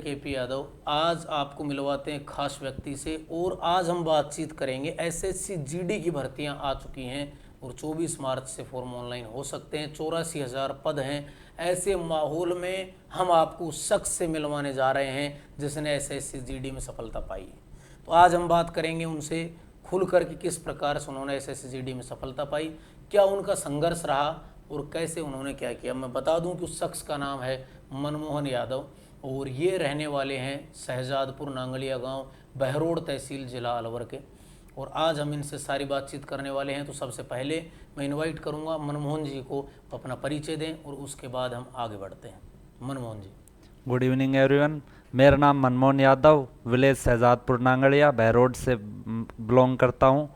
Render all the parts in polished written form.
KP Yadav. आज आपको मिलवाते हैं खास व्यक्ति से और आज हम बातचीत करेंगे एसएससी जीडी की भर्तियां आ चुकी हैं और 24 मार्च से फॉर्म ऑनलाइन हो सकते हैं। 84,000 पद हैं। ऐसे माहौल में हम आपको उस शख्स से मिलवाने जा रहे हैं जिसने एसएससी जीडी में सफलता पाई है। तो आज हम बात करेंगे उनसे खुल कर कि किस प्रकार से उन्होंने एसएससी जीडी में सफलता पाई, क्या उनका संघर्ष रहा और कैसे उन्होंने क्या किया। मैं बता दूं कि उस शख्स का नाम है मनमोहन यादव और ये रहने वाले हैं शहजादपुर नांगलिया गांव, बहरोड तहसील, जिला अलवर के। और आज हम इनसे सारी बातचीत करने वाले हैं। तो सबसे पहले मैं इनवाइट करूंगा मनमोहन जी को अपना परिचय दें और उसके बाद हम आगे बढ़ते हैं। Manmohan ji. Good evening everyone. मेरा नाम मनमोहन यादव, विलेज शहजादपुर नांगड़िया, बहरोड से बिलोंग करता हूँ।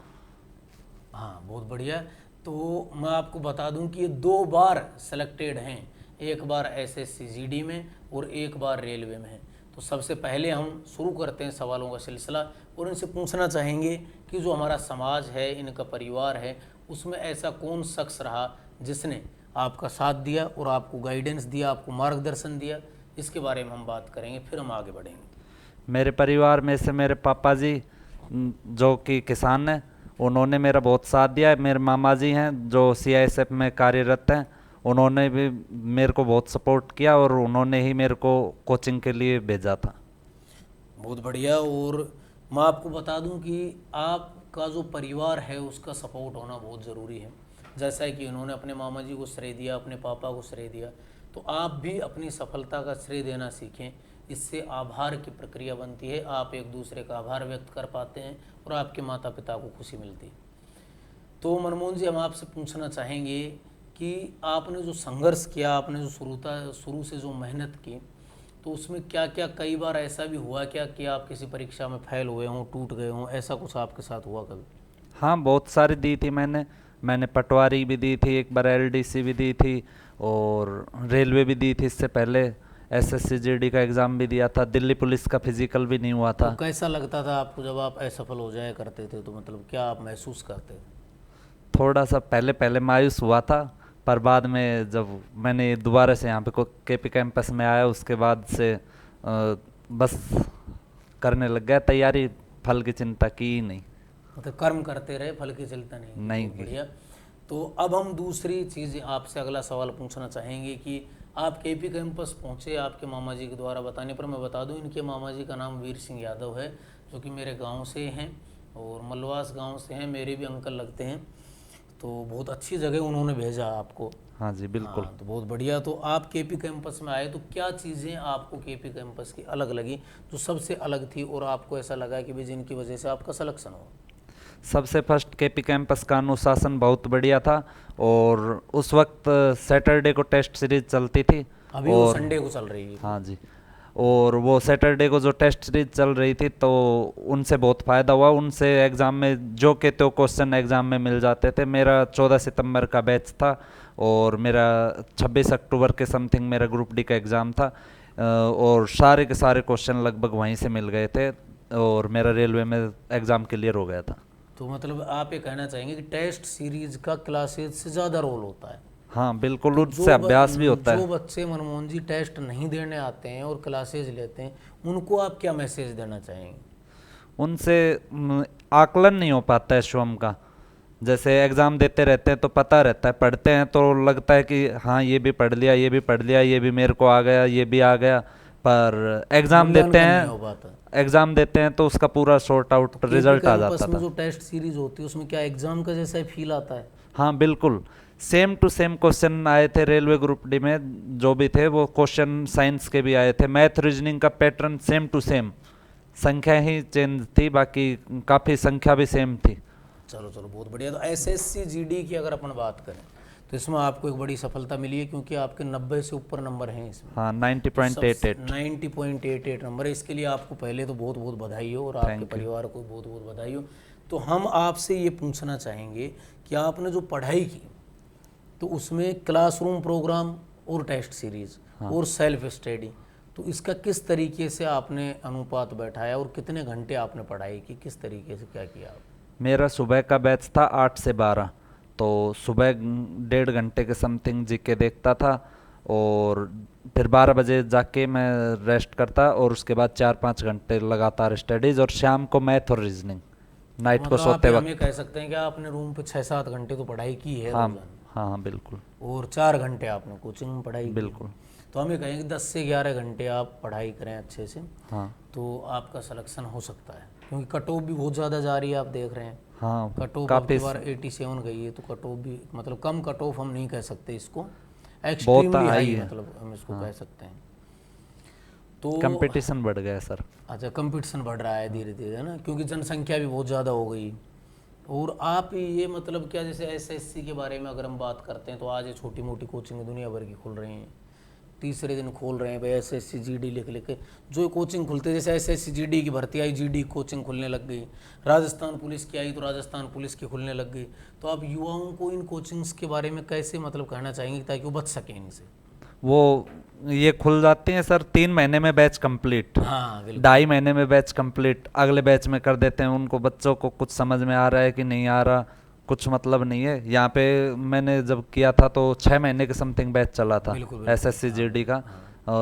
हाँ, बहुत बढ़िया। तो मैं आपको बता दूं कि ये 2 बार सेलेक्टेड हैं, एक बार एसएससी जीडी में और एक बार रेलवे में है। तो सबसे पहले हम शुरू करते हैं सवालों का सिलसिला और इनसे पूछना चाहेंगे कि जो हमारा समाज है, इनका परिवार है, उसमें ऐसा कौन शख्स रहा जिसने आपका साथ दिया और आपको गाइडेंस दिया, आपको मार्गदर्शन दिया। इसके बारे में हम बात करेंगे, फिर हम आगे बढ़ेंगे। मेरे परिवार में से मेरे पापा जी जो कि किसान हैं, उन्होंने मेरा बहुत साथ दिया है। मेरे मामा जी हैं जो सीआईएसएफ में कार्यरत हैं, उन्होंने भी मेरे को बहुत सपोर्ट किया और उन्होंने ही मेरे को कोचिंग के लिए भेजा था। बहुत बढ़िया। और मैं आपको बता दूं कि आपका जो परिवार है उसका सपोर्ट होना बहुत ज़रूरी है। जैसा कि उन्होंने अपने मामा जी को श्रेय दिया, अपने पापा को श्रेय दिया, तो आप भी अपनी सफलता का श्रेय देना सीखें। इससे आभार की प्रक्रिया बनती है, आप एक दूसरे का आभार व्यक्त कर पाते हैं और आपके माता पिता को खुशी मिलती है। तो मनमोहन जी, हम आपसे पूछना चाहेंगे कि आपने जो संघर्ष किया, आपने जो शुरू से जो मेहनत की, तो उसमें क्या क्या, कई बार ऐसा भी हुआ क्या कि आप किसी परीक्षा में फेल हुए हों, टूट गए हों, ऐसा कुछ आपके साथ हुआ कभी? हाँ, बहुत सारी दी थी मैंने पटवारी भी दी थी, एक बार एलडीसी भी दी थी और रेलवे भी दी थी। इससे पहले एसएससी जीडी का एग्ज़ाम भी दिया था। दिल्ली पुलिस का फिजिकल भी नहीं हुआ तो था। कैसा लगता था आपको जब आप असफल हो जाया करते थे? तो मतलब क्या आप महसूस करते थे? थोड़ा सा पहले पहले मायूस हुआ था, पर बाद में जब मैंने दोबारा से यहाँ पे केपी कैंपस में आया, उसके बाद से बस करने लग गया तैयारी। फल की चिंता की ही नहीं। मतलब कर्म करते रहे, फल की चिंता नहीं। नहीं बहुत की। बढ़िया। तो अब हम दूसरी चीज़ आपसे अगला सवाल पूछना चाहेंगे कि आप केपी कैंपस पहुँचे आपके मामा जी के द्वारा बताने पर। मैं बता दूं, इनके मामा जी का नाम वीर सिंह यादव है, जो कि मेरे गांव से हैं और मलवास गांव से हैं, मेरे भी अंकल लगते हैं। तो बहुत अच्छी जगह उन्होंने भेजा आपको। हाँ जी, बिल्कुल। हाँ, तो बहुत बढ़िया। तो आप केपी कैंपस में आए तो क्या चीज़ें आपको केपी कैंपस की अलग लगी, जो सबसे अलग थी और आपको ऐसा लगा कि भाई जिनकी वजह से आपका सिलेक्शन हो? सबसे फर्स्ट केपी कैंपस का अनुशासन बहुत बढ़िया था और उस वक्त सैटरडे को टेस्ट सीरीज चलती थी। अभी वो और संडे को चल रही है। हाँ जी, और वो सैटरडे को जो टेस्ट सीरीज चल रही थी तो उनसे बहुत फ़ायदा हुआ। उनसे एग्ज़ाम में जो के तो क्वेश्चन एग्ज़ाम में मिल जाते थे। मेरा 14 सितंबर का बैच था और मेरा 26 अक्टूबर के समथिंग मेरा ग्रुप डी का एग्ज़ाम था और सारे के सारे क्वेश्चन लगभग वहीं से मिल गए थे और मेरा रेलवे में एग्ज़ाम क्लियर हो गया था। तो मतलब आप ये कहना चाहेंगे कि टेस्ट सीरीज का क्लासेज से ज़्यादा रोल होता है? हाँ बिल्कुल, तो उससे अभ्यास भी होता जो है। बच्चे मनमोहन जी टेस्ट नहीं देने आते हैं और क्लासेज लेते हैं, उनको आप क्या मैसेज देना चाहेंगे? उनसे आकलन नहीं हो पाता है स्वयं का। जैसे एग्ज़ाम देते रहते हैं तो पता रहता है, पढ़ते हैं तो लगता है कि हाँ ये भी पढ़ लिया, ये भी पढ़ लिया, ये भी मेरे को आ गया, ये भी आ गया। पर मूल्यांकन नहीं हो पाता। एग्ज़ाम देते हैं तो उसका पूरा सॉर्ट आउट तो केपी रिजल्ट आ कैंपस जाता में था। जो टेस्ट सीरीज होती है उसमें क्या एग्जाम का जैसा ही फील आता है? हाँ बिल्कुल, सेम टू सेम क्वेश्चन आए थे रेलवे ग्रुप डी में। जो भी थे वो क्वेश्चन साइंस के भी आए थे। मैथ रीजनिंग का पैटर्न सेम टू सेम, संख्या ही चेंज थी, बाकी काफ़ी संख्या भी सेम थी। चलो चलो, बहुत बढ़िया। तो एसएससी जीडी की अगर अपन बात करें तो इसमें आपको एक बड़ी सफलता मिली है, क्योंकि आपके 90 से ऊपर नंबर हैं इसमें। हाँ, 90.88। 90.88 नंबर है। इसके लिए आपको पहले तो बहुत बहुत बधाई हो और आपके परिवार को बहुत बहुत बधाई हो। तो हम आपसे ये पूछना चाहेंगे कि आपने जो पढ़ाई की तो उसमें क्लासरूम प्रोग्राम और टेस्ट सीरीज और सेल्फ स्टडी, तो इसका किस तरीके से आपने अनुपात बैठाया और कितने घंटे आपने पढ़ाई की, किस तरीके से क्या किया आप? मेरा सुबह का बैच था 8 से 12, तो सुबह 1.5 घंटे के समथिंग जीके देखता था और फिर 12 बजे जाके मैं रेस्ट करता और उसके बाद 4-5 घंटे लगातार स्टडीज़ और शाम को मैथ और रीजनिंग नाइट को मतलब आप सोते ये वक्त। हमें कह सकते हैं कि आपने रूम पे 6-7 घंटे तो पढ़ाई की है हाँ रोजाना, हाँ हाँ बिल्कुल और 4 घंटे आपने कोचिंग में पढ़ाई की है। बिल्कुल। तो हमें कहेंगे 10 से 11 घंटे आप पढ़ाई करें अच्छे से, हाँ तो आपका सिलेक्शन हो सकता है, क्योंकि कट ऑफ भी बहुत ज़्यादा जा रही है, आप देख रहे हैं हाँ कट ऑफ अब काफ़ी की बार 87 गई है, तो कट ऑफ भी मतलब कम कट ऑफ हम नहीं कह सकते इसको, बहुत एक्सट्रीमली हाई हाई है। मतलब हम इसको कह सकते हैं। तो कंपटीशन बढ़ गया सर। अच्छा, कंपटीशन बढ़ रहा है धीरे धीरे, है ना, क्योंकि जनसंख्या भी बहुत ज़्यादा हो गई। और आप ये मतलब क्या, जैसे एसएससी के बारे में अगर हम बात करते हैं, तो आज ये छोटी मोटी कोचिंग दुनिया भर की खुल रही हैं, तीसरे दिन खोल रहे हैं भाई एसएससी जीडी लिख लिख के जो कोचिंग खुलते, जैसे एसएससी जीडी की भर्ती आई, जीडी कोचिंग खुलने लग गई, राजस्थान पुलिस की आई तो राजस्थान पुलिस की खुलने लग गई। तो आप युवाओं को इन कोचिंग्स के बारे में कैसे मतलब कहना चाहेंगे ताकि वो बच सकें इनसे? वो ये खुल जाते हैं सर 3 महीने में बैच कंप्लीट, हाँ बिल्कुल। 2.5 महीने में बैच कंप्लीट, अगले बैच में कर देते हैं उनको। बच्चों को कुछ समझ में आ रहा है कि नहीं आ रहा, कुछ मतलब नहीं है। यहाँ पे मैंने जब किया था तो 6 महीने के समथिंग बैच चला था बिल्कुल बिल्कुल। एसएससी जीडी का।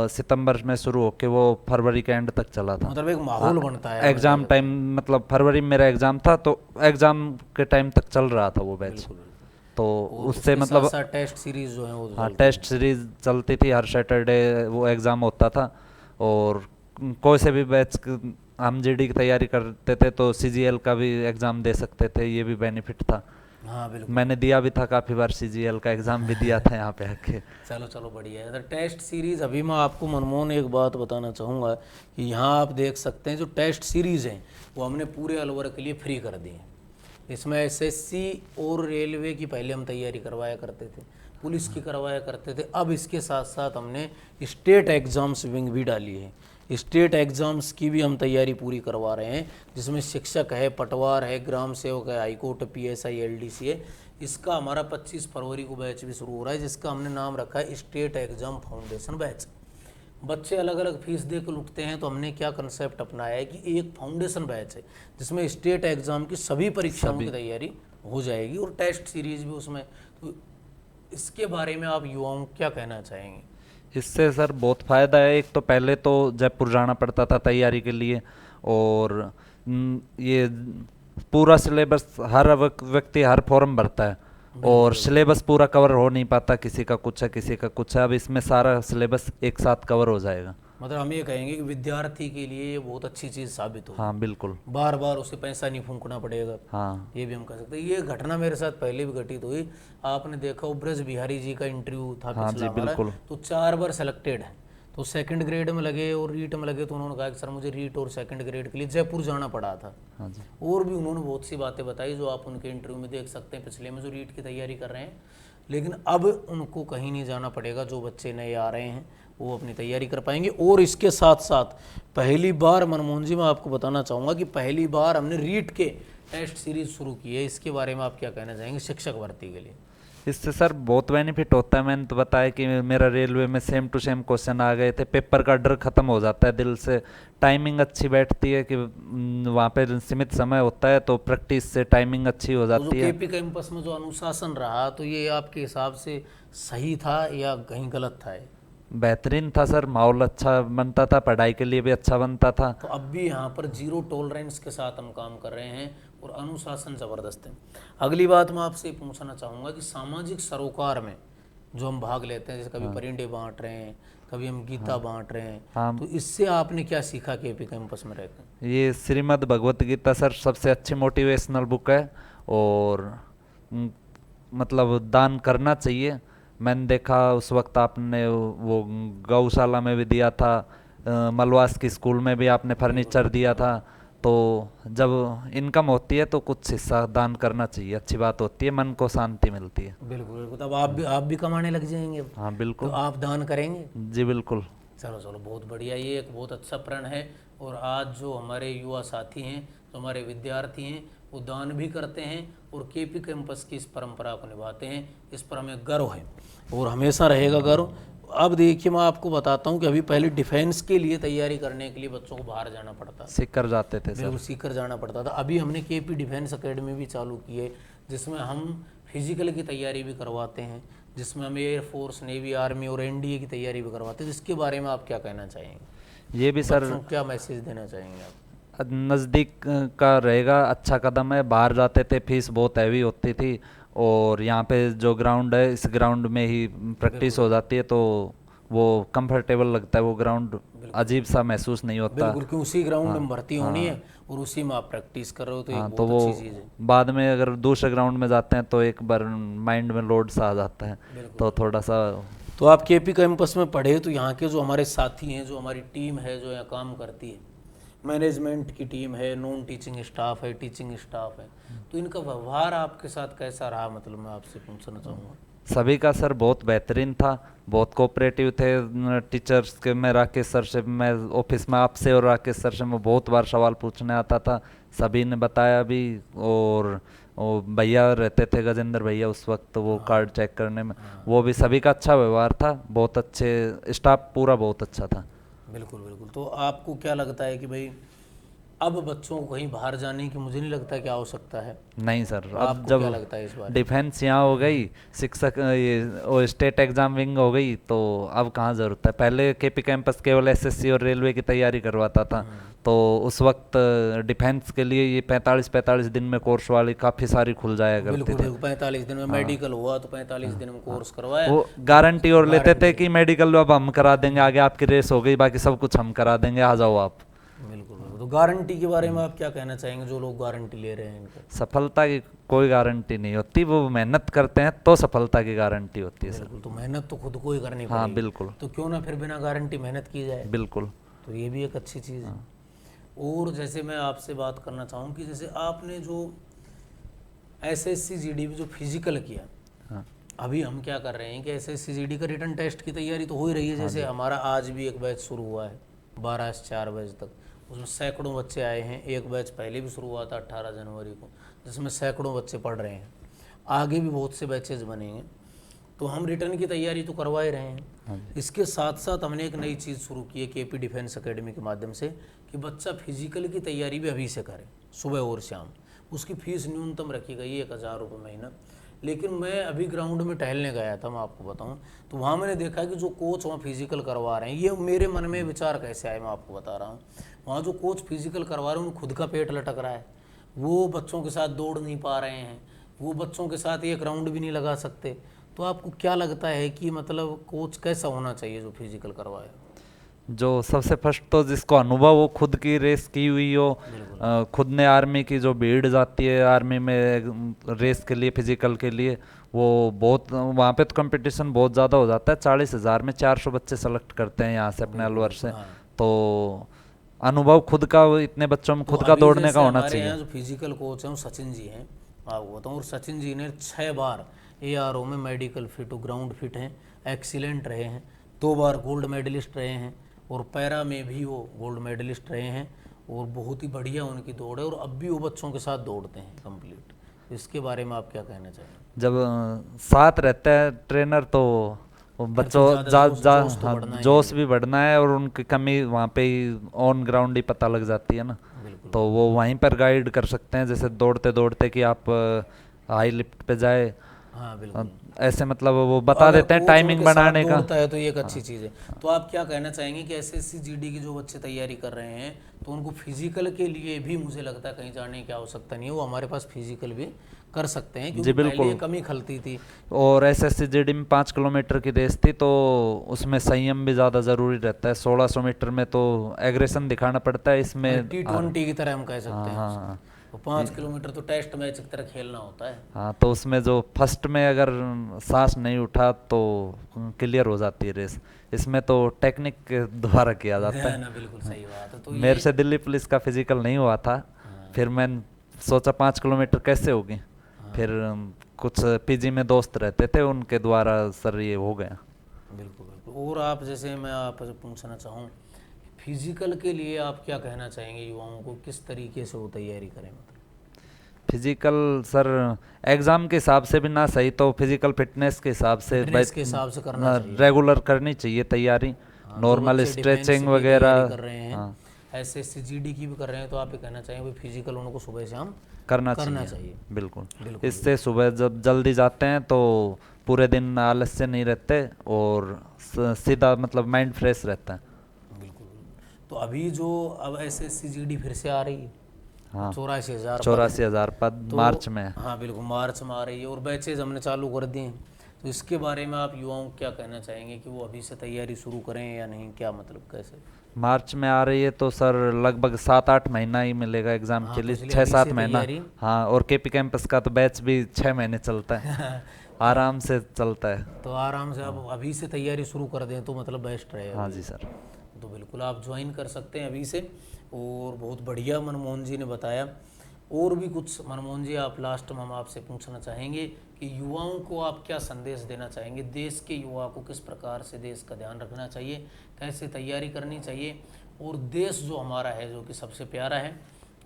सितंबर में शुरू होके वो फरवरी के एंड तक चला था। मतलब एक माहौल बनता है एग्ज़ाम टाइम मतलब फरवरी में मेरा एग्ज़ाम था, तो एग्ज़ाम के टाइम तक चल रहा था वो बैच। बिल्कुल बिल्कुल। तो और उससे उसके मतलब साथ साथ टेस्ट सीरीज जो है वो तो हाँ चलती टेस्ट सीरीज चलती थी, हर सैटरडे वो एग्ज़ाम होता था। और कोई से भी बैच हम जीडी की तैयारी करते थे तो सीजीएल का भी एग्ज़ाम दे सकते थे, ये भी बेनिफिट था। है। हाँ बिल्कुल। मैंने दिया भी था काफ़ी बार, सीजीएल का एग्ज़ाम भी दिया था यहाँ पे आके। चलो चलो बढ़िया है। तो टेस्ट सीरीज़ अभी मैं आपको मनमोहन एक बात बताना चाहूँगा कि यहाँ आप देख सकते हैं जो टेस्ट सीरीज़ हैं वो हमने पूरे ऑल ओवर के लिए फ्री कर दी हैं। इसमें एसएससी और रेलवे की पहले हम तैयारी करवाया करते थे, पुलिस की करवाया करते थे, अब इसके साथ साथ हमने स्टेट एग्ज़ाम्स विंग भी डाली है। स्टेट एग्ज़ाम्स की भी हम तैयारी पूरी करवा रहे हैं, जिसमें शिक्षक है, पटवार है, ग्राम सेवक है, हाईकोर्ट, पीएसआई, एलडीसी है। इसका हमारा 25 फरवरी को बैच भी शुरू हो रहा है, जिसका हमने नाम रखा है स्टेट एग्ज़ाम फाउंडेशन बैच। बच्चे अलग अलग फीस दे कर लुटते हैं, तो हमने क्या कंसेप्ट अपनाया है कि एक फाउंडेशन बैच है जिसमें स्टेट एग्ज़ाम की सभी परीक्षाओं की तैयारी हो जाएगी और टेस्ट सीरीज भी उसमें। तो इसके बारे में आप युवाओं को क्या कहना चाहेंगे? इससे सर बहुत फ़ायदा है। एक तो पहले तो जयपुर जाना पड़ता था तैयारी के लिए, और ये पूरा सिलेबस हर व्यक्ति हर फॉर्म भरता है और सिलेबस पूरा कवर हो नहीं पाता, किसी का कुछ है किसी का कुछ है। अब इसमें सारा सिलेबस एक साथ कवर हो जाएगा। मतलब हम ये कहेंगे कि विद्यार्थी के लिए ये बहुत अच्छी चीज़ साबित होगी, हाँ बिल्कुल। बार बार उसे पैसा नहीं फूंकना पड़ेगा। हाँ ये भी हम कह सकते हैं। ये घटना मेरे साथ पहले भी घटित हुई। आपने देखा वो ब्रज बिहारी जी का इंटरव्यू था हाँ पिछला जी हमारा, बिल्कुल। तो 4 बार सेलेक्टेड है, तो सेकंड ग्रेड में लगे और रीट में लगे, तो उन्होंने कहा कि सर मुझे रीट और सेकंड ग्रेड के लिए जयपुर जाना पड़ा था। हाँ जी और भी उन्होंने बहुत सी बातें बताई जो आप उनके इंटरव्यू में देख सकते हैं पिछले में, जो रीट की तैयारी कर रहे हैं। लेकिन अब उनको कहीं नहीं जाना पड़ेगा, जो बच्चे नए आ रहे हैं वो अपनी तैयारी कर पाएंगे। और इसके साथ साथ पहली बार मनमोहन जी मैं आपको बताना चाहूँगा कि पहली बार हमने रीट के टेस्ट सीरीज शुरू की है। इसके बारे में आप क्या कहना चाहेंगे शिक्षक भर्ती के लिए? इससे सर बहुत बेनिफिट होता है। मैंने तो बताया कि मेरा रेलवे में सेम टू सेम क्वेश्चन आ गए थे, पेपर का डर खत्म हो जाता है दिल से। टाइमिंग अच्छी बैठती है कि वहाँ पे सीमित समय होता है, तो प्रैक्टिस से टाइमिंग अच्छी हो तो जो जाती है। केपी कैंपस में जो अनुशासन रहा, तो ये आपके हिसाब से सही था या कहीं गलत था? बेहतरीन था सर, माहौल अच्छा बनता था, पढ़ाई के लिए भी अच्छा बनता था। तो अब भी यहाँ पर जीरो टॉलरेंस के साथ हम काम कर रहे हैं और अनुशासन ज़बरदस्त है। अगली बात मैं आपसे पूछना चाहूँगा कि सामाजिक सरोकार में जो हम भाग लेते हैं, जैसे कभी परिंडे बांट रहे हैं, कभी हम गीता बांट रहे हैं, हाँ तो इससे आपने क्या सीखा केपी कैंपस में रहकर? ये श्रीमद् भगवत गीता सर सबसे अच्छी मोटिवेशनल बुक है, और मतलब दान करना चाहिए। मैंने देखा उस वक्त आपने वो गौशाला में भी दिया था, मलवास की स्कूल में भी आपने फर्नीचर दिया था। तो जब इनकम होती है तो कुछ हिस्सा दान करना चाहिए, अच्छी बात होती है, मन को शांति मिलती है। बिल्कुल बिल्कुल। तब आप भी कमाने लग जाएंगे अब। हाँ तो बिल्कुल आप दान करेंगे? जी बिल्कुल। चलो चलो बहुत बढ़िया, ये एक बहुत अच्छा प्रण है। और आज जो हमारे युवा साथी हैं, जो हमारे विद्यार्थी हैं, वो दान भी करते हैं और केपी कैंपस की इस परंपरा को निभाते हैं। इस पर हमें गर्व है और हमेशा रहेगा गर्व। अब देखिए मैं आपको बताता हूँ कि अभी पहले डिफेंस के लिए तैयारी करने के लिए बच्चों को बाहर जाना पड़ता था, सीकर जाते थे सर। बिल्कुल सीकर जाना पड़ता था। अभी हमने केपी डिफेंस एकेडमी भी चालू की है, जिसमें हम फिजिकल की तैयारी भी करवाते हैं, जिसमें हम एयरफोर्स, नेवी, आर्मी और एनडीए की तैयारी भी करवाते हैं। तो इसके बारे में आप क्या कहना चाहेंगे? ये भी सर बच्चों को क्या मैसेज देना चाहेंगे आप? नज़दीक का रहेगा, अच्छा कदम है। बाहर जाते थे फीस बहुत हैवी होती थी, और यहाँ पे जो ग्राउंड है इस ग्राउंड में ही प्रैक्टिस हो जाती है, तो वो कंफर्टेबल लगता है। वो ग्राउंड अजीब सा महसूस नहीं होता। बिल्कुल, क्यों उसी ग्राउंड में भर्ती होनी है और उसी में आप प्रैक्टिस कर रहे हो, तो हाँ, एक तो बहुत वो अच्छी चीज़ है। बाद में अगर दूसरे ग्राउंड में जाते हैं तो एक बार माइंड में लोड सा आ जाता है, तो थोड़ा सा। तो आप केपी कैंपस में पढ़े, तो यहाँ के जो हमारे साथी हैं, जो हमारी टीम है जो यहाँ काम करती है, मैनेजमेंट की टीम है, नॉन टीचिंग स्टाफ है, टीचिंग स्टाफ है, तो इनका व्यवहार आपके साथ कैसा रहा? मतलब मैं आपसे पूछना चाहूँगा। सभी का सर बहुत बेहतरीन था, बहुत कोऑपरेटिव थे टीचर्स के। मैं राकेश सर से, मैं ऑफिस में आपसे और राकेश सर से मैं बहुत बार सवाल पूछने आता था, सभी ने बताया भी। और वो भैया रहते थे, गजेंद्र भैया, उस वक्त वो कार्ड चेक करने में, वो भी सभी का अच्छा व्यवहार था, बहुत अच्छे स्टाफ, पूरा बहुत अच्छा था। बिल्कुल बिल्कुल। तो आपको क्या लगता है कि भाई अब बच्चों को कहीं बाहर जाने की मुझे नहीं लगता कि आवश्यकता है? नहीं सर, अब आपको जब क्या लगता है इस बारे में? डिफेंस यहाँ हो गई, शिक्षक ये वो स्टेट एग्जाम विंग हो गई, तो अब कहाँ ज़रूरत है। पहले केपी कैंपस केवल एसएससी और रेलवे की तैयारी करवाता था, तो उस वक्त डिफेंस के लिए ये 45-45 दिन में कोर्स वाली काफ़ी सारी खुल जाया करती बिल्कुल थी। बिल्कुल। 45 दिन में मेडिकल हुआ तो 45 दिन में कोर्स करवाया। वो गारंटी और लेते थे कि मेडिकल अब हम करा देंगे, आगे आपकी रेस हो गई, बाकी सब कुछ हम करा देंगे, आ जाओ आप। बिल्कुल बिल्कुल। तो गारंटी के बारे में आप क्या कहना चाहेंगे, जो लोग गारंटी ले रहे हैं इनका? सफलता की कोई गारंटी नहीं होती, वो मेहनत करते हैं तो सफलता की गारंटी होती है सर। बिल्कुल। तो मेहनत तो खुद को ही करनी हाँ पड़ेगी। बिल्कुल तो क्यों ना फिर बिना गारंटी मेहनत की जाए? बिल्कुल। तो ये भी एक अच्छी चीज़ है। और जैसे मैं आपसे बात करना चाहूँ कि जैसे आपने जो एसएससी जीडी जो फिजिकल किया, हाँ अभी हम क्या कर रहे हैं कि एसएससी जीडी का रिटर्न टेस्ट की तैयारी तो हो ही रही है। जैसे हमारा आज भी एक बैच शुरू हुआ है 12 से 4 बजे तक, उसमें सैकड़ों बच्चे आए हैं। एक बैच पहले भी शुरू हुआ था 18 जनवरी को, जिसमें सैकड़ों बच्चे पढ़ रहे हैं। आगे भी बहुत से बैचेज बनेंगे, तो हम रिटर्न की तैयारी तो करवा ही रहे हैं। इसके साथ साथ हमने एक नई चीज़ शुरू की है केपी डिफेंस एकेडमी के माध्यम से, कि बच्चा फिजिकल की तैयारी भी अभी से करे, सुबह और शाम। उसकी फीस न्यूनतम रखी गई है 1000 रुपये महीना। लेकिन मैं अभी ग्राउंड में टहलने गया था, मैं आपको बताऊं, तो वहाँ मैंने देखा कि जो कोच वहाँ फिजिकल करवा रहे हैं, ये मेरे मन में विचार कैसे आए मैं आपको बता रहा हूँ। वहाँ जो कोच फिजिकल करवा रहे हैं, उन्हें खुद का पेट लटक रहा है, वो बच्चों के साथ दौड़ नहीं पा रहे हैं, वो बच्चों के साथ एक राउंड भी नहीं लगा सकते। तो आपको क्या लगता है कि मतलब कोच कैसा होना चाहिए जो फिजिकल करवाए? जो सबसे फर्स्ट तो जिसको अनुभव हो, खुद की रेस की हुई हो, खुद ने आर्मी की जो भीड़ जाती है आर्मी में रेस के लिए, फिजिकल के लिए, वो बहुत वहाँ पे तो कंपटीशन बहुत ज़्यादा हो जाता है। 40,000 में 400 बच्चे सेलेक्ट करते हैं यहाँ से अपने अलवर से। तो अनुभव खुद का इतने बच्चों में खुद का दौड़ने का होना चाहिए। हमारे यहाँ जो फिजिकल कोच हैं वो सचिन जी हैं, आपको बताऊँ। और सचिन जी ने 6 बार ARO में मेडिकल फिट, ग्राउंड फिट हैं, एक्सीलेंट रहे हैं, 2 बार गोल्ड मेडलिस्ट रहे हैं, और पैरा में भी वो गोल्ड मेडलिस्ट रहे हैं, और बहुत ही बढ़िया उनकी दौड़ है, और अब भी वो बच्चों के साथ दौड़ते हैं कंप्लीट। इसके बारे में आप क्या कहना चाहेंगे? जब साथ रहता है ट्रेनर तो बच्चों जोश भी बढ़ना है, और उनकी कमी वहाँ पे ही ऑन ग्राउंड ही पता लग जाती है ना, तो वो वहीं पर गाइड कर सकते हैं। जैसे दौड़ते दौड़ते कि आप हाई लिफ्ट पे जाए, हाँ बिल्कुल, ऐसे मतलब वो बता देते हैं टाइमिंग बनाने का। होता है तो ये एक अच्छी चीज़ है। तो आप क्या कहना चाहेंगे कि एसएससी जीडी की जो बच्चे तैयारी कर रहे हैं, तो उनको फिजिकल के लिए भी मुझे लगता है कहीं जाने की आवश्यकता नहीं है, वो हमारे पास फिजिकल भी कर सकते हैं, क्योंकि पहले ये कमी खलती थी। और एसएससी जीडी में 5 किलोमीटर की रेस थी, तो उसमें संयम भी ज़्यादा ज़रूरी रहता है। 1600 मीटर में तो एग्रेशन दिखाना पड़ता है, इसमें T20 की तरह हम कह सकते हैं। हाँ, तो 5 किलोमीटर तो टेस्ट मैच की तरह खेलना होता है। हाँ, तो उसमें जो फर्स्ट में अगर सांस नहीं उठा तो क्लियर हो जाती है रेस। इसमें तो टेक्निक के द्वारा किया जाता है ना, बिल्कुल सही बात है। तो मेरे से दिल्ली पुलिस का फिजिकल नहीं हुआ था, फिर मैंने सोचा 5 किलोमीटर कैसे होगी, फिर कुछ पीजी में दोस्त रहते थे, उनके द्वारा सर ये हो गया। बिल्कुल बिल्कुल। और आप जैसे मैं आपसे पूछना चाहूँ, फिजिकल के लिए आप क्या कहना चाहेंगे युवाओं को, किस तरीके से वो तैयारी करें? मतलब फिजिकल सर एग्ज़ाम के हिसाब से भी ना सही तो फिजिकल फिटनेस के हिसाब से करना चाहिए, रेगुलर करनी चाहिए तैयारी, नॉर्मल स्ट्रेचिंग वगैरह कर रहे हैं। एसएससी जीडी की भी कर रहे हैं, तो आप ये कहना चाहेंगे भाई फिजिकल उनको सुबह शाम करना चाहिए। बिल्कुल। इससे सुबह जब जल्दी जाते हैं तो पूरे दिन आलस्य नहीं रहते और सीधा मतलब माइंड फ्रेश रहता है। बिल्कुल। तो अभी जो अब एसएससी जीडी फिर से आ रही है, हाँ 84,000 पद तो मार्च में। हाँ बिल्कुल, मार्च में आ रही है और बैचेज हमने चालू कर दिए हैं। तो इसके बारे में आप युवाओं को क्या कहना चाहेंगे कि वो अभी से तैयारी शुरू करें या नहीं, क्या मतलब कैसे? मार्च में आ रही है तो सर लगभग 7-8 महीना ही मिलेगा एग्ज़ाम हाँ, के तो लिए, इसलिए 6-7 अभी से महीना। तैयारी। हाँ, और केपी कैंपस का तो बैच भी 6 महीने चलता है, आराम से चलता है। तो आराम से आप अभी से तैयारी शुरू कर दें तो मतलब बेस्ट रहेगा। हाँ जी सर। तो बिल्कुल आप ज्वाइन कर सकते हैं अभी से। और बहुत बढ़िया मनमोहन जी ने बताया। और भी कुछ मनमोहन जी आप लास्ट में हम आपसे पूछना चाहेंगे कि युवाओं को आप क्या संदेश देना चाहेंगे, देश के युवा को किस प्रकार से देश का ध्यान रखना चाहिए, कैसे तैयारी करनी चाहिए, और देश जो हमारा है जो कि सबसे प्यारा है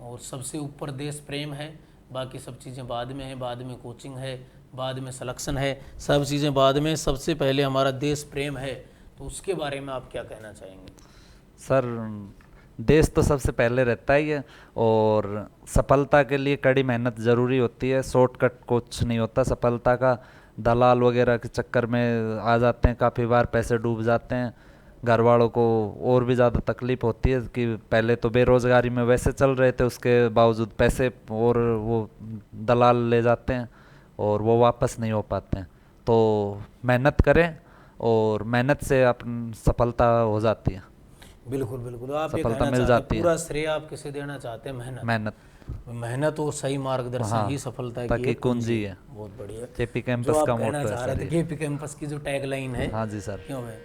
और सबसे ऊपर देश प्रेम है, बाकी सब चीज़ें बाद में हैं, बाद में कोचिंग है, बाद में सिलेक्शन है, सब चीज़ें बाद में, सबसे पहले हमारा देश प्रेम है। तो उसके बारे में आप क्या कहना चाहेंगे? सर देश तो सबसे पहले रहता ही है और सफलता के लिए कड़ी मेहनत ज़रूरी होती है, शॉर्टकट कुछ नहीं होता सफलता का। दलाल वगैरह के चक्कर में आ जाते हैं, काफ़ी बार पैसे डूब जाते हैं, घर वालों को और भी ज़्यादा तकलीफ होती है कि पहले तो बेरोज़गारी में वैसे चल रहे थे, उसके बावजूद पैसे और वो दलाल ले जाते हैं और वो वापस नहीं हो पाते हैं। तो मेहनत करें और मेहनत से अपन सफलता हो जाती है, बिल्कुल बिल्कुल। आप ये सफलता कहना मिल चाहते जाती हैं है। पूरा श्रेय आप किसे देना चाहते हैं? मेहनत। मेहनत और सही मार्गदर्शन हाँ, ही सफलता की ताकि एक कुंजी है। बहुत बढ़िया। केपी जो कैंपस आप का कहना मोटो है चाह रहे सर थे ये। केपी कैंपस की जो टैगलाइन है, हाँ जी सर। क्यों है,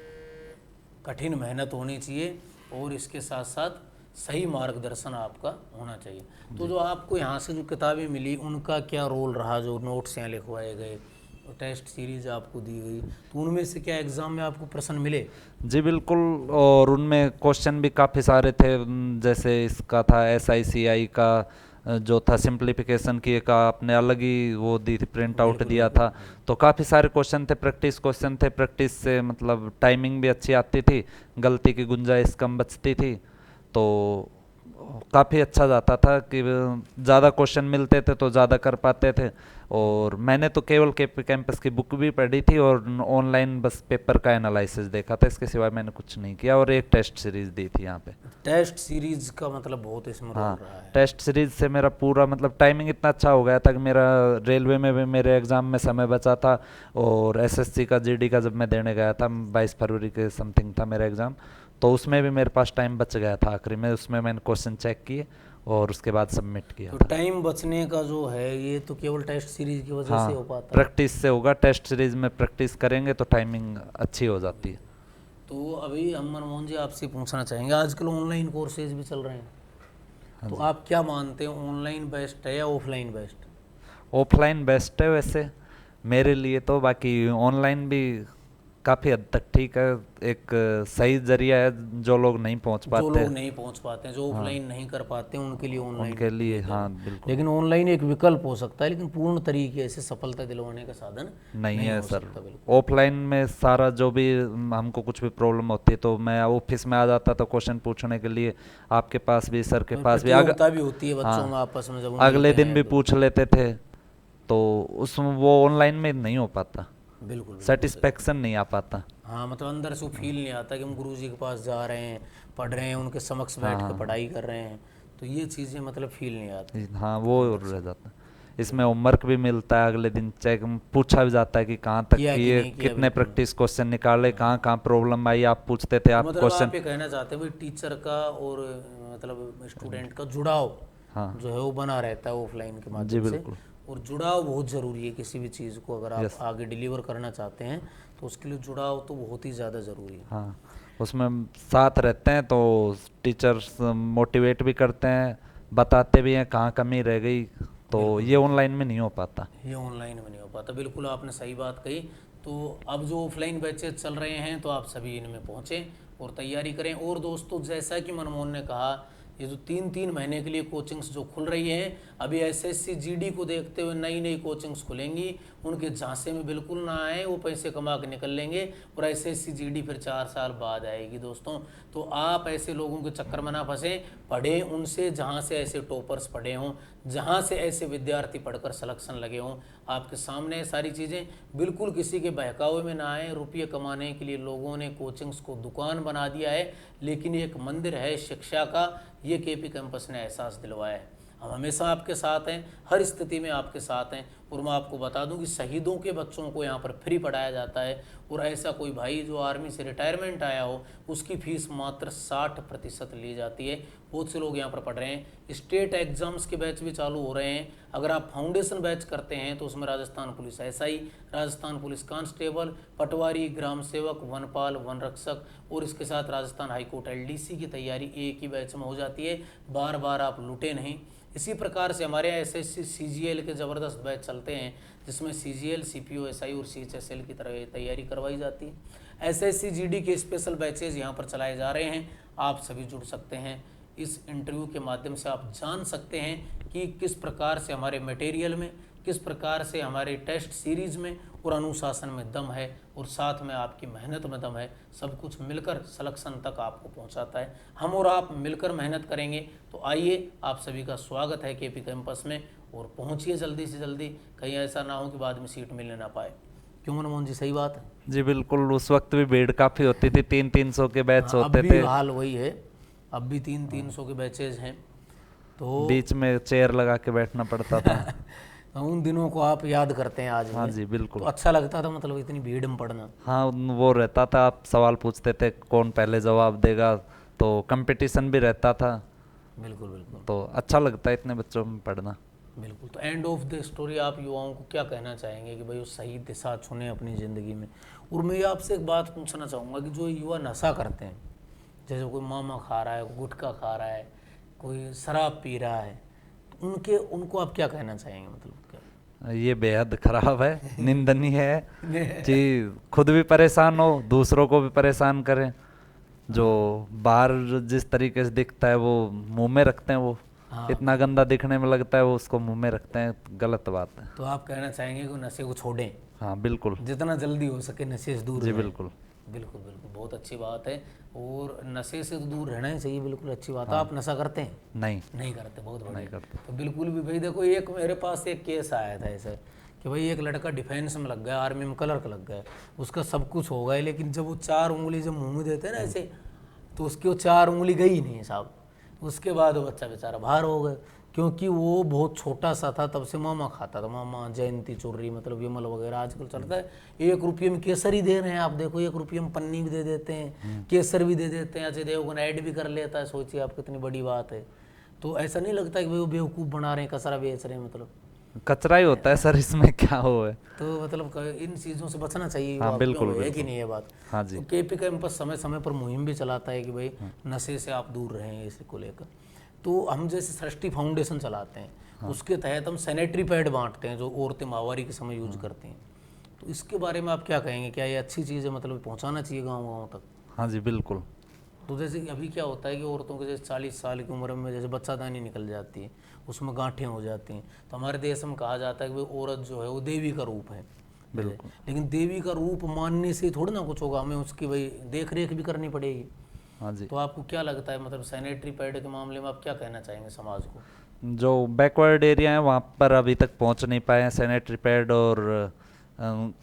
कठिन मेहनत होनी चाहिए और इसके साथ साथ सही मार्गदर्शन आपका होना चाहिए। तो जो आपको यहाँ से जो किताबें मिली उनका क्या रोल रहा, जो नोट्स यहाँ लिखवाए गए, टेस्ट सीरीज आपको दी गई, तो उनमें से क्या एग्जाम में आपको प्रश्न मिले? जी बिल्कुल, और उनमें क्वेश्चन भी काफ़ी सारे थे। जैसे इसका था SICI का, जो था सिंप्लीफिकेशन की का आपने अलग ही वो दी थी, प्रिंट आउट दिया था। तो काफ़ी सारे क्वेश्चन थे, प्रैक्टिस क्वेश्चन थे। प्रैक्टिस से मतलब टाइमिंग भी अच्छी आती थी, गलती की गुंजाइश कम बचती थी, तो काफ़ी अच्छा जाता था कि ज़्यादा क्वेश्चन मिलते थे तो ज़्यादा कर पाते थे। और मैंने तो केवल केपी कैंपस की बुक भी पढ़ी थी और ऑनलाइन बस पेपर का एनालिसिस देखा था, इसके सिवाय मैंने कुछ नहीं किया। और एक टेस्ट सीरीज दी थी यहाँ पे। टेस्ट सीरीज का मतलब बहुत इसमें रोल हाँ, रहा है। टेस्ट सीरीज से मेरा पूरा मतलब टाइमिंग इतना अच्छा हो गया था कि मेरा रेलवे में भी मेरे एग्ज़ाम में समय बचा था। और SSC का GD का जब मैं देने गया था, 22 फरवरी के समथिंग था मेरा एग्ज़ाम, तो उसमें भी मेरे पास टाइम बच गया था आखिरी में। उसमें मैंने क्वेश्चन चेक किए और उसके बाद सबमिट किया तो था। टाइम बचने का जो है ये तो केवल टेस्ट सीरीज की वजह से हो हाँ, पाता है। प्रैक्टिस से होगा। टेस्ट सीरीज में प्रैक्टिस करेंगे तो टाइमिंग अच्छी हो जाती है। तो अभी हम मनमोहन जी आपसे पूछना चाहेंगे, आजकल ऑनलाइन कोर्सेज भी चल रहे हैं, तो आप क्या मानते हैं, ऑनलाइन बेस्ट है या ऑफलाइन बेस्ट? ऑफलाइन बेस्ट है वैसे मेरे लिए तो, बाकी ऑनलाइन भी काफ़ी हद तक ठीक है, एक सही जरिया है। जो लोग नहीं पहुंच जो पाते लोग नहीं पहुंच पाते हैं, जो ऑफलाइन नहीं कर पाते हैं, उनके लिए ऑनलाइन उनके लिए, हाँ बिल्कुल लेकिन ऑनलाइन एक विकल्प हो सकता है, लेकिन पूर्ण तरीके से सफलता दिलवाने का साधन नहीं है हो सर। सकता। बिल्कुल ऑफलाइन में सारा जो भी हमको कुछ भी प्रॉब्लम होती है तो मैं ऑफिस में आ जाता था क्वेश्चन पूछने के लिए, आपके पास भी, सर के पास भी। प्रतियोगिता भी होती है बच्चों में हाँ, आपस में, जब अगले मिलते दिन हैं भी तो। पूछ लेते थे, तो उसमें वो ऑनलाइन में नहीं हो पाता, बिल्कुल सेटिस्फेक्शन नहीं आ पाता। हाँ, मतलब अंदर से फील नहीं आता कि हम गुरुजी के पास जा रहे हैं, पढ़ रहे हैं, उनके समक्ष बैठ के पढ़ाई कर रहे हैं, तो ये चीज़ें मतलब फील नहीं आती। हाँ, वो रह जाता है। इसमें होमवर्क भी मिलता है, अगले दिन चेक पूछा भी जाता है कि कहाँ तक किया कि किए, नहीं किया, कितने बिल्कुल। प्रैक्टिस क्वेश्चन निकाले, कहाँ कहाँ प्रॉब्लम आई, आप पूछते थे, तो आप मतलब क्वेश्चन। आप ये कहना चाहते हैं भाई टीचर का और मतलब स्टूडेंट का जुड़ाव हाँ जो है वो बना रहता है ऑफलाइन के जी माध्यम से, बिल्कुल। और जुड़ाव बहुत ज़रूरी है किसी भी चीज़ को अगर आप आगे डिलीवर करना चाहते हैं, तो उसके लिए जुड़ाव तो बहुत ही ज़्यादा ज़रूरी है। हाँ, उसमें साथ रहते हैं तो टीचर्स मोटिवेट भी करते हैं, बताते भी हैं कहाँ कमी रह गई, तो ये ऑनलाइन में नहीं हो पाता। ये ऑनलाइन में नहीं हो पाता। बिल्कुल आपने सही बात कही। तो अब जो ऑफलाइन बैचेज चल रहे हैं तो आप सभी इनमें पहुँचें और तैयारी करें। और दोस्तों, जैसा कि मनमोहन ने कहा ये जो 3-3 महीने के लिए कोचिंग्स जो खुल रही हैं, अभी एसएससी जीडी को देखते हुए नई नई कोचिंग्स खुलेंगी, उनके झांसे में बिल्कुल ना आए, वो पैसे कमा के निकल लेंगे और एसएससी जीडी फिर 4 साल बाद आएगी दोस्तों। तो आप ऐसे लोगों के चक्कर में ना फंसें, पढ़ें उनसे जहाँ से ऐसे टॉपर्स पढ़े हों, जहाँ से ऐसे विद्यार्थी पढ़कर सिलेक्शन लगे हों। आपके सामने है सारी चीज़ें, बिल्कुल किसी के बहकावे में ना आए। रुपये कमाने के लिए लोगों ने कोचिंग्स को दुकान बना दिया है, लेकिन ये एक मंदिर है शिक्षा का, ये केपी कैंपस ने एहसास दिलवाया है। हम हमेशा आपके साथ हैं, हर स्थिति में आपके साथ हैं। और मैं आपको बता दूं कि शहीदों के बच्चों को यहाँ पर फ्री पढ़ाया जाता है, और ऐसा कोई भाई जो आर्मी से रिटायरमेंट आया हो उसकी फ़ीस मात्र 60% ली जाती है। बहुत से लोग यहाँ पर पढ़ रहे हैं। स्टेट एग्ज़ाम्स के बैच भी चालू हो रहे हैं। अगर आप फाउंडेशन बैच करते हैं तो उसमें Rajasthan police S I, Rajasthan police constable, patwari, ग्राम सेवक, वनपाल, वन रक्षक और इसके साथ राजस्थान हाईकोर्ट एलडीसी की तैयारी एक ही बैच में हो जाती है। बार बार आप लूटे नहीं। इसी प्रकार से हमारे यहाँ एसएससी सीजीएल के ज़बरदस्त बैच चलते हैं, जिसमें सीजीएल, सीपीओ, एसआई और सीएचएसएल की तरह तैयारी करवाई जाती है। एसएससी जीडी के स्पेशल बैचेज यहाँ पर चलाए जा रहे हैं, आप सभी जुड़ सकते हैं। इस इंटरव्यू के माध्यम से आप जान सकते हैं कि किस प्रकार से हमारे मटेरियल में, किस प्रकार से हमारे टेस्ट सीरीज़ में और अनुशासन में दम है, और साथ में आपकी मेहनत में दम है। सब कुछ मिलकर सिलेक्शन तक आपको पहुंचाता है। हम और आप मिलकर मेहनत करेंगे। तो आइए, आप सभी का स्वागत है केपी कैंपस में, और पहुंचिए जल्दी से जल्दी, कहीं ऐसा ना हो कि बाद में सीट मिलने ना पाए। क्यों मनमोहन जी, सही बात है? जी बिल्कुल, उस वक्त भी भीड़ काफ़ी होती थी, 300-300 के बैच होते अब भी थे। हाल वही है, अब भी 300 के बैचेज हैं। तो बीच में चेयर लगा के बैठना पड़ता था। उन दिनों को आप याद करते हैं आज भी? हाँ जी बिल्कुल। तो अच्छा लगता था, मतलब इतनी भीड़ में पढ़ना? हाँ, वो रहता था, आप सवाल पूछते थे कौन पहले जवाब देगा, तो कंपटीशन भी रहता था। बिल्कुल बिल्कुल। तो अच्छा लगता है इतने बच्चों में पढ़ना। बिल्कुल। तो एंड ऑफ द स्टोरी, आप युवाओं को क्या कहना चाहेंगे कि भाई वो सही दिशा चुने अपनी ज़िंदगी में? और मैं आपसे एक बात पूछना चाहूँगा कि जो युवा नशा करते हैं, जैसे कोई मामा खा रहा है, कोई गुटखा खा रहा है, कोई शराब पी रहा है, तो उनको आप क्या कहना चाहेंगे? मतलब क्या? ये बेहद खराब है, निंदनीय है कि खुद भी परेशान हो, दूसरों को भी परेशान करें। जो बाहर जिस तरीके से दिखता है वो मुंह में रखते हैं, वो इतना गंदा दिखने में लगता है, वो उसको मुंह में रखते हैं, गलत बात है। तो आप कहना चाहेंगे कि नशे को छोड़ें? हाँ बिल्कुल, जितना जल्दी हो सके नशे से दूर जी रहें। बिल्कुल। बिल्कुल बिल्कुल, बहुत अच्छी बात है। और नशे से तो दूर रहना ही चाहिए, बिल्कुल अच्छी बात है। आप नशा करते हैं? नहीं करते, बहुत बढ़िया। नहीं करते। तो बिल्कुल भी भाई देखो, एक मेरे पास एक केस आया था ऐसा कि भाई एक लड़का डिफेंस में लग गया, आर्मी में क्लर्क लग गया, उसका सब कुछ हो गया, लेकिन जब वो 4 उंगली जब मुँह में देते हैं ना ऐसे, तो उसकी वो 4 उंगली गई नहीं साहब। उसके बाद वो बच्चा बेचारा बाहर हो गया, क्योंकि वो बहुत छोटा सा था, तब से मामा खाता था। मामा, जयंती, चुर्री, मतलब विमल वगैरह आजकल चलता है। 1 रुपये में केसर ही दे रहे हैं, आप देखो 1 रुपये में पन्नी भी दे देते हैं, केसर भी दे देते हैं। अजय देवगन ऐड भी कर लेता है, सोचिए आप कितनी बड़ी बात है। तो ऐसा नहीं लगता कि भाई वो बेवकूफ़ बना रहे हैं, कचरा बेच रहे हैं? मतलब कचरा ही होता है सर, इसमें क्या हो है। तो मतलब इन चीज़ों से बचना चाहिए। हाँ बिल्कुल, है कि नहीं ये बात? हाँ जी। तो केपी कैंपस समय समय पर मुहिम भी चलाता है कि भाई नशे से आप दूर रहें, इसी को लेकर। तो हम जैसे सृष्टि फाउंडेशन चलाते हैं, उसके तहत हम सैनिटरी पैड बांटते हैं जो औरतें माहवारी के समय यूज करती हैं। तो इसके बारे में आप क्या कहेंगे? क्या ये अच्छी चीज़ है? मतलब पहुंचाना चाहिए गांव-गांव तक? हाँ जी बिल्कुल। तो जैसे अभी क्या होता है कि औरतों के जैसे 40 साल की उम्र में जैसे बच्चादानी निकल जाती है, उसमें गांठें हो जाती हैं, तो हमारे देश में कहा जाता है कि भाई औरत जो है वो देवी का रूप है। बिल्कुल। लेकिन देवी का रूप मानने से थोड़ी ना कुछ होगा, हमें उसकी भाई देख रेख भी करनी पड़ेगी। हाँ जी। तो आपको क्या लगता है, मतलब सैनिटरी पैड के मामले में आप क्या कहना चाहेंगे समाज को? जो बैकवर्ड एरिया है वहाँ पर अभी तक पहुँच नहीं पाए हैं सैनिटरी पैड, और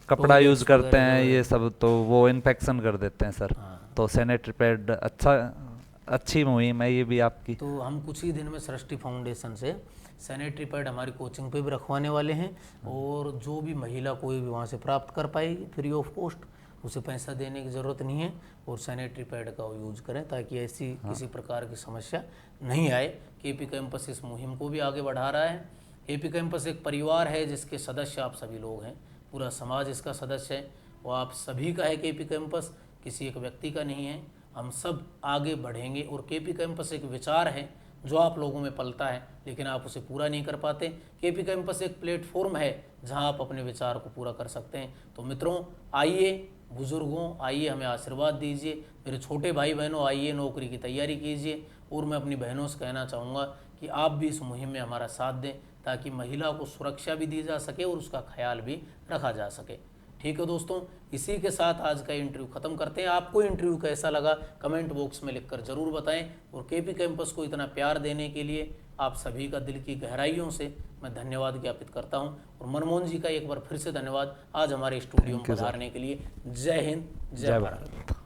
कपड़ा यूज़ करते हैं ये सब, तो वो इन्फेक्शन कर देते हैं सर। तो सैनिटरी पैड अच्छी मुहिम है ये भी आपकी। तो हम कुछ ही दिन में सृष्टि फाउंडेशन से सैनिटरी पैड हमारी कोचिंग पे भी रखवाने वाले हैं, और जो भी महिला कोई भी वहाँ से प्राप्त कर पाएगी फ्री ऑफ कॉस्ट, उसे पैसा देने की ज़रूरत नहीं है, और सैनिटरी पैड का यूज़ करें ताकि ऐसी किसी प्रकार की समस्या नहीं आए। केपी कैंपस इस मुहिम को भी आगे बढ़ा रहा है। केपी कैंपस एक परिवार है जिसके सदस्य आप सभी लोग हैं, पूरा समाज इसका सदस्य है, वो आप सभी का है। केपी कैंपस किसी एक व्यक्ति का नहीं है, हम सब आगे बढ़ेंगे। और केपी कैंपस एक विचार है जो आप लोगों में पलता है, लेकिन आप उसे पूरा नहीं कर पाते। केपी कैंपस एक प्लेटफॉर्म है जहां आप अपने विचार को पूरा कर सकते हैं। तो मित्रों आइए, बुजुर्गों आइए, हमें आशीर्वाद दीजिए, मेरे छोटे भाई बहनों आइए, नौकरी की तैयारी कीजिए, और मैं अपनी बहनों से कहना चाहूँगा कि आप भी इस मुहिम में हमारा साथ दें, ताकि महिला को सुरक्षा भी दी जा सके और उसका ख्याल भी रखा जा सके। ठीक है दोस्तों, इसी के साथ आज का इंटरव्यू खत्म करते हैं। आपको इंटरव्यू कैसा लगा कमेंट बॉक्स में लिखकर ज़रूर बताएं, और केपी कैंपस को इतना प्यार देने के लिए आप सभी का दिल की गहराइयों से मैं धन्यवाद ज्ञापित करता हूं। और मनमोहन जी का एक बार फिर से धन्यवाद आज हमारे स्टूडियो में पधारने के लिए। जय हिंद, जय भारत।